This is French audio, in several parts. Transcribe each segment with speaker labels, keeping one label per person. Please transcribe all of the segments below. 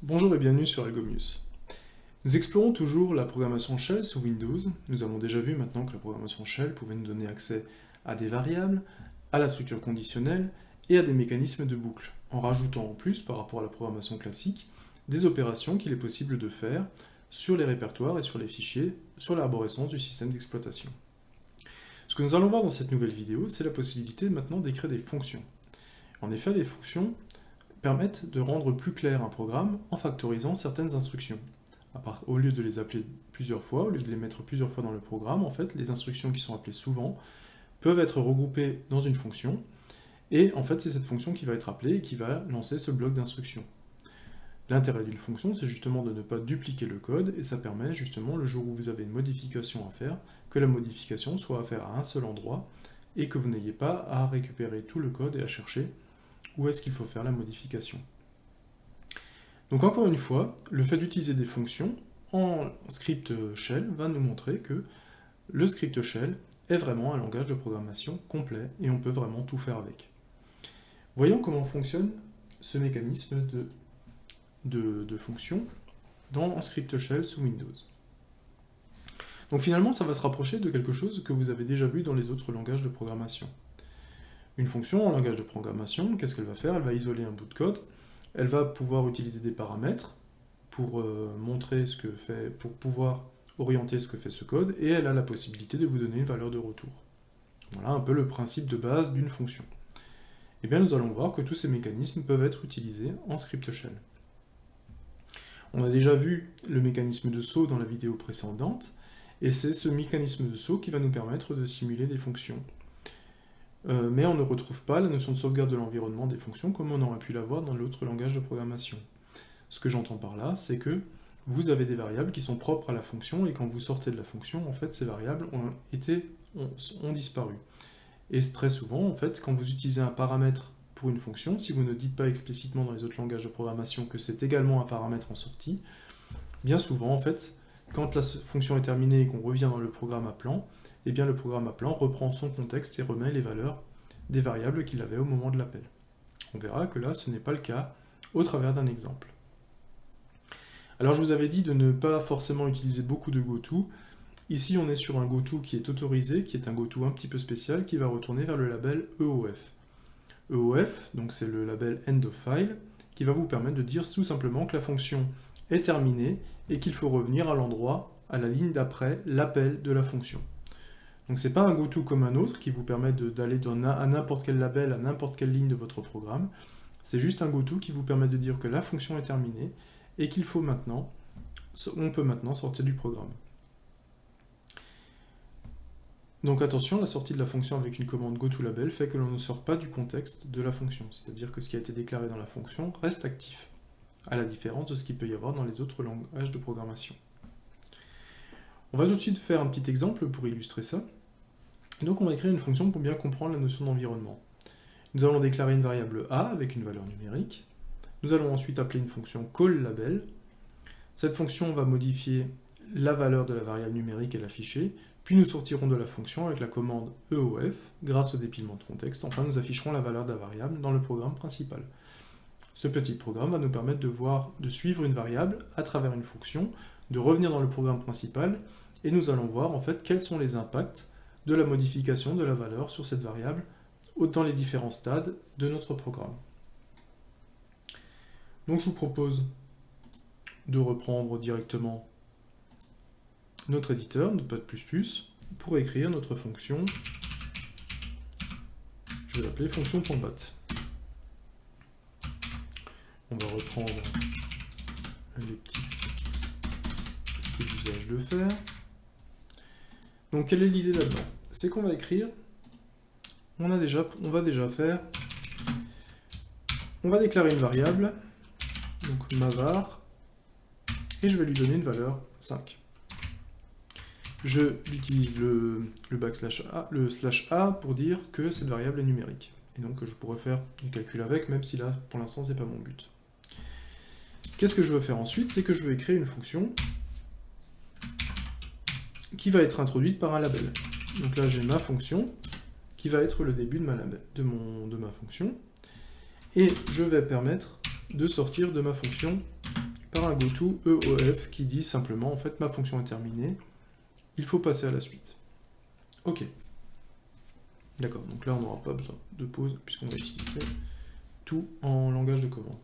Speaker 1: Bonjour et bienvenue sur Algomius. Nous explorons toujours la programmation Shell sous Windows. Nous avons déjà vu maintenant que la programmation Shell pouvait nous donner accès à des variables, à la structure conditionnelle et à des mécanismes de boucle, en rajoutant en plus, par rapport à la programmation classique, des opérations qu'il est possible de faire sur les répertoires et sur les fichiers, sur l'arborescence du système d'exploitation. Ce que nous allons voir dans cette nouvelle vidéo, c'est la possibilité maintenant d'écrire des fonctions. En effet, les fonctions permettent de rendre plus clair un programme en factorisant certaines instructions. Au lieu de les appeler plusieurs fois, au lieu de les mettre plusieurs fois dans le programme, en fait, les instructions qui sont appelées souvent peuvent être regroupées dans une fonction, et en fait, c'est cette fonction qui va être appelée et qui va lancer ce bloc d'instructions. L'intérêt d'une fonction, c'est justement de ne pas dupliquer le code, et ça permet justement, le jour où vous avez une modification à faire, que la modification soit à faire à un seul endroit, et que vous n'ayez pas à récupérer tout le code et à chercher où est-ce qu'il faut faire la modification. Donc encore une fois, le fait d'utiliser des fonctions en script shell va nous montrer que le script shell est vraiment un langage de programmation complet et on peut vraiment tout faire avec. Voyons comment fonctionne ce mécanisme de fonction dans un script shell sous Windows. Donc finalement, ça va se rapprocher de quelque chose que vous avez déjà vu dans les autres langages de programmation. Une fonction en langage de programmation, qu'est-ce qu'elle va faire? Elle va isoler un bout de code, elle va pouvoir utiliser des paramètres pour montrer ce que fait, pour pouvoir orienter ce que fait ce code, et elle a la possibilité de vous donner une valeur de retour. Voilà un peu le principe de base d'une fonction. Et bien nous allons voir que tous ces mécanismes peuvent être utilisés en script shell. On a déjà vu le mécanisme de saut dans la vidéo précédente, et c'est ce mécanisme de saut qui va nous permettre de simuler des fonctions. Mais on ne retrouve pas la notion de sauvegarde de l'environnement des fonctions comme on aurait pu l'avoir dans l'autre langage de programmation. Ce que j'entends par là, c'est que vous avez des variables qui sont propres à la fonction, et quand vous sortez de la fonction, en fait, ces variables ont disparu. Et très souvent, en fait, quand vous utilisez un paramètre pour une fonction, si vous ne dites pas explicitement dans les autres langages de programmation que c'est également un paramètre en sortie, bien souvent, en fait, quand la fonction est terminée et qu'on revient dans le programme appelant, eh bien le programme appelant reprend son contexte et remet les valeurs des variables qu'il avait au moment de l'appel. On verra que là, ce n'est pas le cas au travers d'un exemple. Alors je vous avais dit de ne pas forcément utiliser beaucoup de goto. Ici, on est sur un goto qui est autorisé, qui est un goto un petit peu spécial, qui va retourner vers le label EOF. EOF, donc c'est le label End of File, qui va vous permettre de dire tout simplement que la fonction est terminée et qu'il faut revenir à l'endroit, à la ligne d'après l'appel de la fonction. Donc c'est pas un goto comme un autre qui vous permet d'aller à n'importe quel label, à n'importe quelle ligne de votre programme. C'est juste un goto qui vous permet de dire que la fonction est terminée et qu'il faut maintenant, on peut maintenant sortir du programme. Donc attention, la sortie de la fonction avec une commande goToLabel fait que l'on ne sort pas du contexte de la fonction, c'est-à-dire que ce qui a été déclaré dans la fonction reste actif, à la différence de ce qu'il peut y avoir dans les autres langages de programmation. On va tout de suite faire un petit exemple pour illustrer ça. Donc on va écrire une fonction pour bien comprendre la notion d'environnement. Nous allons déclarer une variable a avec une valeur numérique. Nous allons ensuite appeler une fonction callLabel. Cette fonction va modifier la valeur de la variable numérique et l'afficher, puis nous sortirons de la fonction avec la commande EOF grâce au dépilement de contexte. Enfin, nous afficherons la valeur de la variable dans le programme principal. Ce petit programme va nous permettre de suivre une variable à travers une fonction, de revenir dans le programme principal, et nous allons voir en fait quels sont les impacts de la modification de la valeur sur cette variable dans les différents stades de notre programme. Donc je vous propose de reprendre directement notre éditeur, Notepad++, pour écrire notre fonction. Je vais l'appeler fonction.bat. On va reprendre les petites usages de faire. Donc quelle est l'idée là-dedans? C'est qu'on va écrire, on va déclarer une variable, donc mavar, et je vais lui donner une valeur 5. Je utilise le /a pour dire que cette variable est numérique, et donc je pourrais faire du calcul avec, même si là, pour l'instant, c'est pas mon but. Qu'est-ce que je veux faire ensuite? C'est que je vais créer une fonction qui va être introduite par un label. Donc là, j'ai ma fonction qui va être le début de ma fonction, et je vais permettre de sortir de ma fonction par un goToEOF qui dit simplement, en fait, ma fonction est terminée, il faut passer à la suite. Ok. D'accord, donc là, on n'aura pas besoin de pause, puisqu'on va utiliser tout en langage de commande.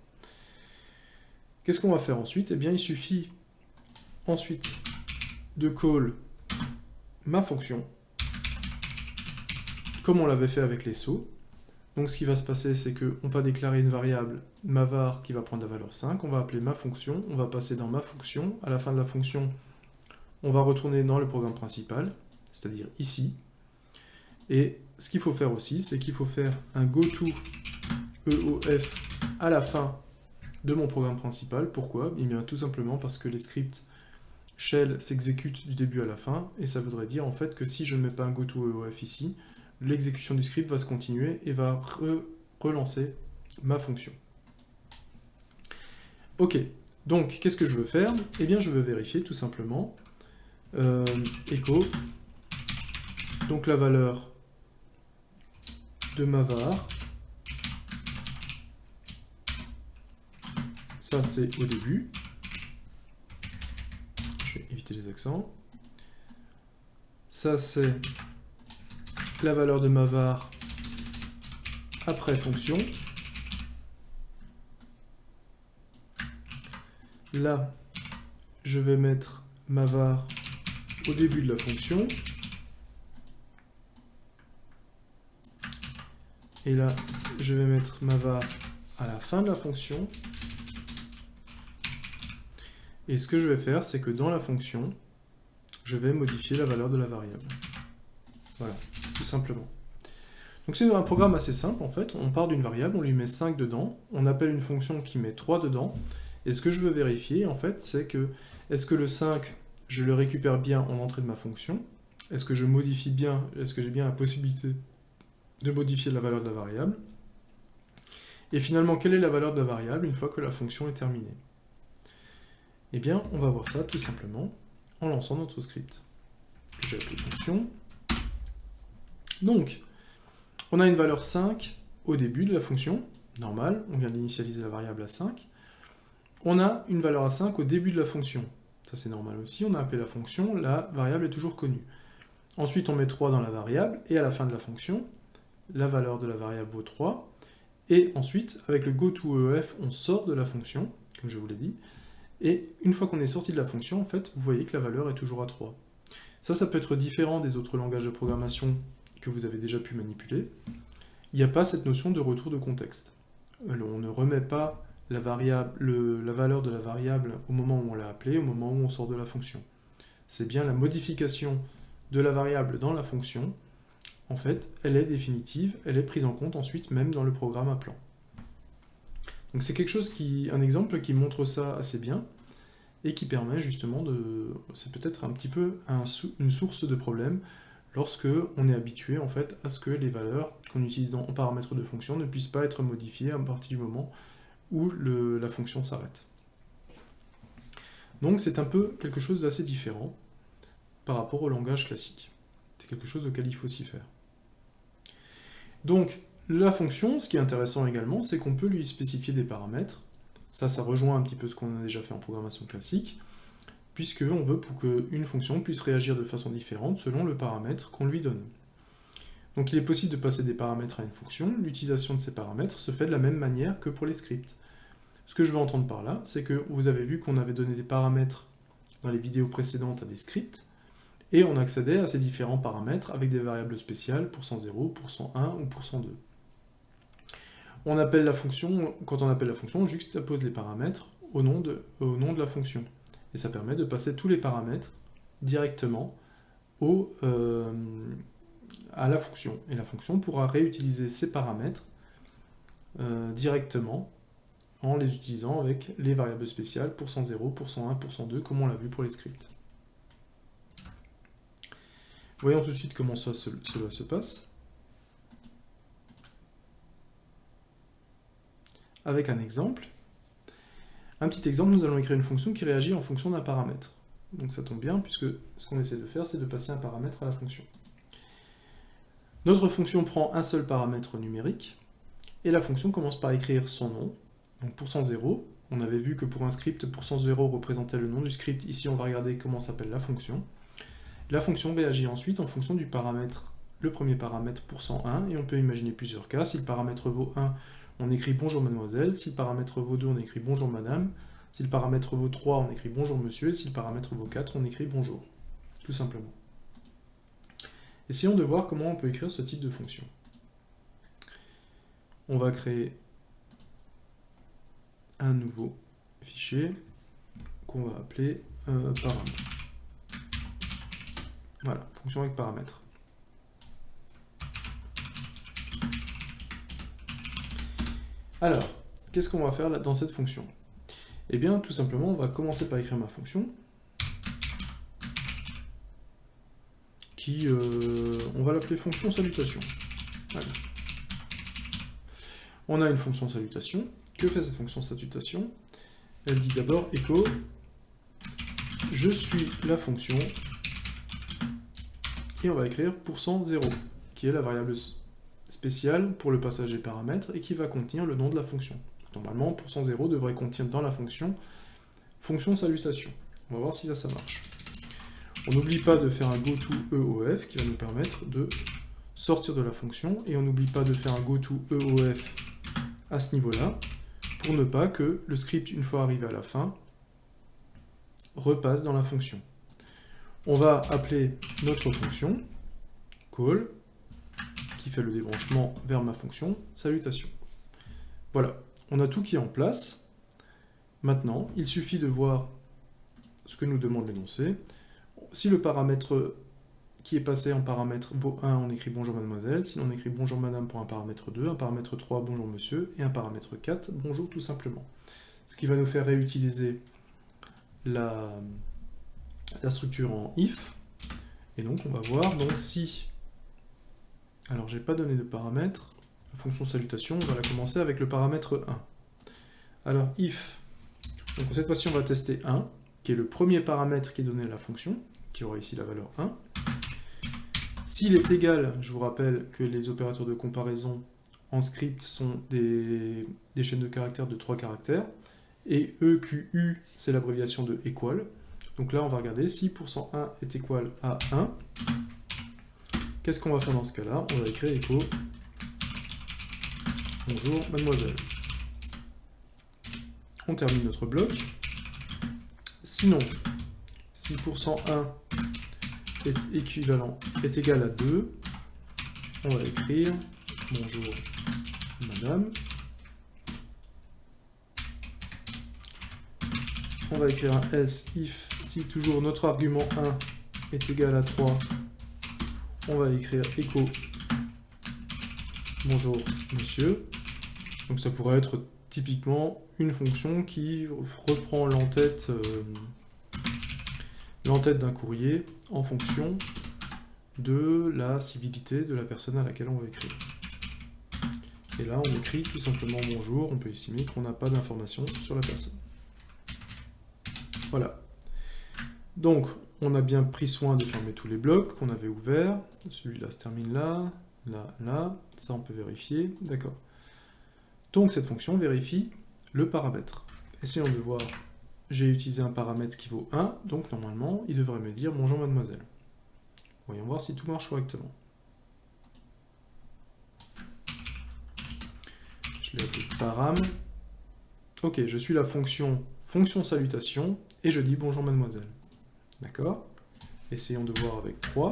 Speaker 1: Qu'est-ce qu'on va faire ensuite? Eh bien, il suffit ensuite de call ma fonction, comme on l'avait fait avec les sauts. Donc ce qui va se passer, c'est qu'on va déclarer une variable mavar qui va prendre la valeur 5, on va appeler ma fonction, on va passer dans ma fonction, à la fin de la fonction, on va retourner dans le programme principal, c'est-à-dire ici. Et ce qu'il faut faire aussi, c'est qu'il faut faire un goToEOF à la fin de mon programme principal. Pourquoi? Eh bien tout simplement parce que les scripts shell s'exécutent du début à la fin, et ça voudrait dire en fait que si je ne mets pas un goToEOF ici, l'exécution du script va se continuer et va relancer ma fonction. Ok, donc qu'est-ce que je veux faire? Eh bien je veux vérifier tout simplement echo, donc la valeur de ma var, ça c'est au début, je vais éviter les accents, ça c'est la valeur de ma var après fonction. Là, je vais mettre ma var au début de la fonction. Et là, je vais mettre ma var à la fin de la fonction. Et ce que je vais faire, c'est que dans la fonction, je vais modifier la valeur de la variable. Voilà, tout simplement. Donc c'est un programme assez simple en fait, on part d'une variable, on lui met 5 dedans, on appelle une fonction qui met 3 dedans, et ce que je veux vérifier en fait, c'est que, est-ce que le 5, je le récupère bien en entrée de ma fonction? Est-ce que je modifie bien, est-ce que j'ai bien la possibilité de modifier la valeur de la variable? Et finalement, quelle est la valeur de la variable une fois que la fonction est terminée? Eh bien, on va voir ça tout simplement en lançant notre script. J'ai appelé fonction. Donc, on a une valeur 5 au début de la fonction, normal, on vient d'initialiser la variable à 5. On a une valeur à 5 au début de la fonction, ça c'est normal aussi, on a appelé la fonction, la variable est toujours connue. Ensuite on met 3 dans la variable, et à la fin de la fonction, la valeur de la variable vaut 3, et ensuite, avec le goToEOF, on sort de la fonction, comme je vous l'ai dit, et une fois qu'on est sorti de la fonction, en fait, vous voyez que la valeur est toujours à 3. Ça peut être différent des autres langages de programmation que vous avez déjà pu manipuler. Il n'y a pas cette notion de retour de contexte. On ne remet pas la valeur de la variable au moment où on l'a appelée, au moment où on sort de la fonction. C'est bien la modification de la variable dans la fonction. En fait, elle est définitive, elle est prise en compte ensuite même dans le programme appelant. Donc c'est quelque chose un exemple qui montre ça assez bien, et qui permet justement c'est peut-être un petit peu une source de problème lorsque on est habitué en fait à ce que les valeurs qu'on utilise en paramètres de fonction ne puissent pas être modifiées à partir du moment où la fonction s'arrête. Donc c'est un peu quelque chose d'assez différent par rapport au langage classique. C'est quelque chose auquel il faut s'y faire. Donc la fonction, ce qui est intéressant également, c'est qu'on peut lui spécifier des paramètres. Ça rejoint un petit peu ce qu'on a déjà fait en programmation classique, puisqu'on veut pour qu'une fonction puisse réagir de façon différente selon le paramètre qu'on lui donne. Donc il est possible de passer des paramètres à une fonction, l'utilisation de ces paramètres se fait de la même manière que pour les scripts. Ce que je veux entendre par là, c'est que vous avez vu qu'on avait donné des paramètres dans les vidéos précédentes à des scripts, et on accédait à ces différents paramètres avec des variables spéciales, %0, %1 ou %2. On appelle la fonction, quand on appelle la fonction, on juxtapose les paramètres au nom de la fonction. Et ça permet de passer tous les paramètres directement à la fonction. Et la fonction pourra réutiliser ces paramètres directement en les utilisant avec les variables spéciales %0, %1, %2, comme on l'a vu pour les scripts. Voyons tout de suite comment cela se passe. Avec un exemple. Un petit exemple, nous allons écrire une fonction qui réagit en fonction d'un paramètre. Donc ça tombe bien, puisque ce qu'on essaie de faire, c'est de passer un paramètre à la fonction. Notre fonction prend un seul paramètre numérique, et la fonction commence par écrire son nom, donc %0, On avait vu que pour un script, %0 représentait le nom du script. Ici, on va regarder comment s'appelle la fonction. La fonction réagit ensuite en fonction du paramètre, le premier paramètre %1, et on peut imaginer plusieurs cas. Si le paramètre vaut 1, on écrit bonjour mademoiselle. Si le paramètre vaut 2, on écrit bonjour madame. Si le paramètre vaut 3, on écrit bonjour monsieur. Et si le paramètre vaut 4, on écrit bonjour. Tout simplement. Essayons de voir comment on peut écrire ce type de fonction. On va créer un nouveau fichier qu'on va appeler paramètre. Voilà, fonction avec paramètre. Alors, qu'est-ce qu'on va faire là, dans cette fonction? Eh bien, tout simplement, on va commencer par écrire ma fonction, qui, on va l'appeler fonction salutation. Voilà. On a une fonction salutation. Que fait cette fonction salutation? Elle dit d'abord echo, je suis la fonction, et on va écrire %0, qui est la variable spéciale pour le passage des paramètres et qui va contenir le nom de la fonction. Normalement, %0 devrait contenir dans la fonction salutation. On va voir si ça marche. On n'oublie pas de faire un goToEOF qui va nous permettre de sortir de la fonction, et on n'oublie pas de faire un goToEOF à ce niveau-là, pour ne pas que le script, une fois arrivé à la fin, repasse dans la fonction. On va appeler notre fonction call, qui fait le débranchement vers ma fonction salutation. Voilà, on a tout qui est en place. Maintenant, il suffit de voir ce que nous demande l'énoncé. Si le paramètre qui est passé en paramètre vaut 1, on écrit bonjour mademoiselle. Si on écrit bonjour madame pour un paramètre 2, un paramètre 3, bonjour monsieur, et un paramètre 4, bonjour tout simplement. Ce qui va nous faire réutiliser la structure en if. Et donc on va voir, donc si... Alors j'ai pas donné de paramètre, la fonction salutation, on va la commencer avec le paramètre 1. Alors if, donc cette fois-ci on va tester 1, qui est le premier paramètre qui est donné à la fonction, qui aura ici la valeur 1. S'il est égal, je vous rappelle que les opérateurs de comparaison en script sont des chaînes de caractères de 3 caractères, et EQU, c'est l'abréviation de equal. Donc là, on va regarder si %1 est égal à 1. Qu'est-ce qu'on va faire dans ce cas-là? On va écrire echo bonjour mademoiselle. On termine notre bloc. Sinon, si %1 est égal à 2, on va écrire bonjour madame. On va écrire un else if si toujours notre argument 1 est égal à 3, on va écrire echo bonjour monsieur. Donc ça pourrait être typiquement une fonction qui reprend l'entête d'un courrier en fonction de la civilité de la personne à laquelle on va écrire. Et là, on écrit tout simplement bonjour, on peut estimer qu'on n'a pas d'informations sur la personne. Voilà. Donc, on a bien pris soin de fermer tous les blocs qu'on avait ouverts. Celui-là se termine là, là, là. Ça, on peut vérifier. D'accord. Donc, cette fonction vérifie le paramètre. Essayons de voir. J'ai utilisé un paramètre qui vaut 1, donc normalement, il devrait me dire bonjour mademoiselle. Voyons voir si tout marche correctement. Je l'ai appelé param. Ok, je suis la fonction salutation et je dis bonjour mademoiselle. D'accord? Essayons de voir avec 3.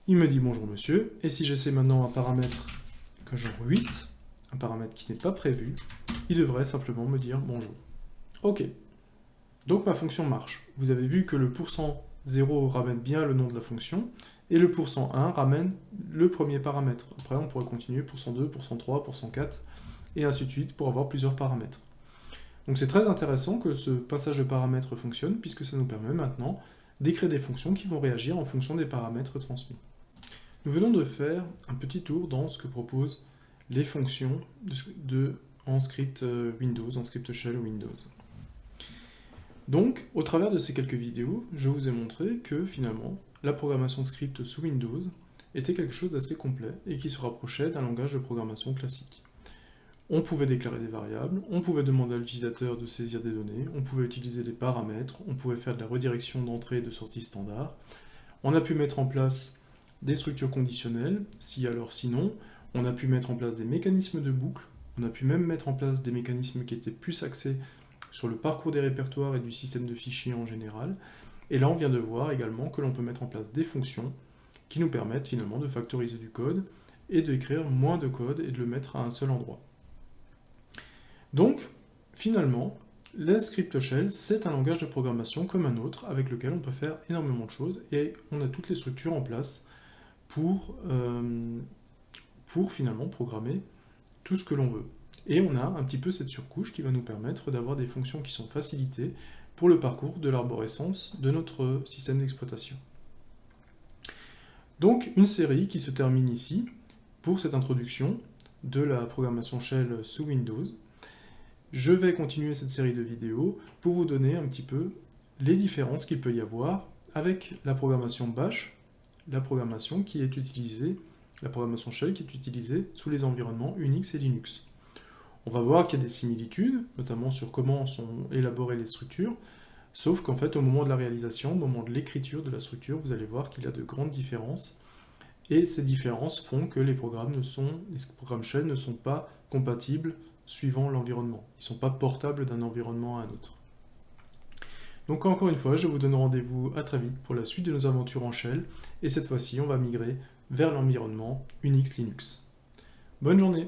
Speaker 1: Il me dit bonjour monsieur. Et si j'essaie maintenant un paramètre que genre 8, un paramètre qui n'est pas prévu, il devrait simplement me dire bonjour. Ok. Donc ma fonction marche. Vous avez vu que le %0 ramène bien le nom de la fonction, et le %1 ramène le premier paramètre. Après, on pourrait continuer %2, %3, %4, et ainsi de suite pour avoir plusieurs paramètres. Donc c'est très intéressant que ce passage de paramètres fonctionne, puisque ça nous permet maintenant d'écrire des fonctions qui vont réagir en fonction des paramètres transmis. Nous venons de faire un petit tour dans ce que proposent les fonctions en script Windows, en script shell Windows. Donc, au travers de ces quelques vidéos, je vous ai montré que finalement, la programmation de script sous Windows était quelque chose d'assez complet et qui se rapprochait d'un langage de programmation classique. On pouvait déclarer des variables, on pouvait demander à l'utilisateur de saisir des données, on pouvait utiliser des paramètres, on pouvait faire de la redirection d'entrée et de sortie standard, on a pu mettre en place des structures conditionnelles, si alors sinon, on a pu mettre en place des mécanismes de boucle, on a pu même mettre en place des mécanismes qui étaient plus axés sur le parcours des répertoires et du système de fichiers en général, et là on vient de voir également que l'on peut mettre en place des fonctions qui nous permettent finalement de factoriser du code et d'écrire moins de code et de le mettre à un seul endroit. Donc, finalement, la script shell, c'est un langage de programmation comme un autre, avec lequel on peut faire énormément de choses, et on a toutes les structures en place pour finalement programmer tout ce que l'on veut. Et on a un petit peu cette surcouche qui va nous permettre d'avoir des fonctions qui sont facilitées pour le parcours de l'arborescence de notre système d'exploitation. Donc, une série qui se termine ici pour cette introduction de la programmation shell sous Windows. Je vais continuer cette série de vidéos pour vous donner un petit peu les différences qu'il peut y avoir avec la programmation bash, la programmation qui est utilisée, la programmation shell qui est utilisée sous les environnements Unix et Linux. On va voir qu'il y a des similitudes, notamment sur comment sont élaborées les structures, sauf qu'en fait au moment de la réalisation, au moment de l'écriture de la structure, vous allez voir qu'il y a de grandes différences, et ces différences font que les programmes shell ne sont pas compatibles suivant l'environnement. Ils ne sont pas portables d'un environnement à un autre. Donc encore une fois, je vous donne rendez-vous à très vite pour la suite de nos aventures en shell, et cette fois-ci, on va migrer vers l'environnement Unix-Linux. Bonne journée!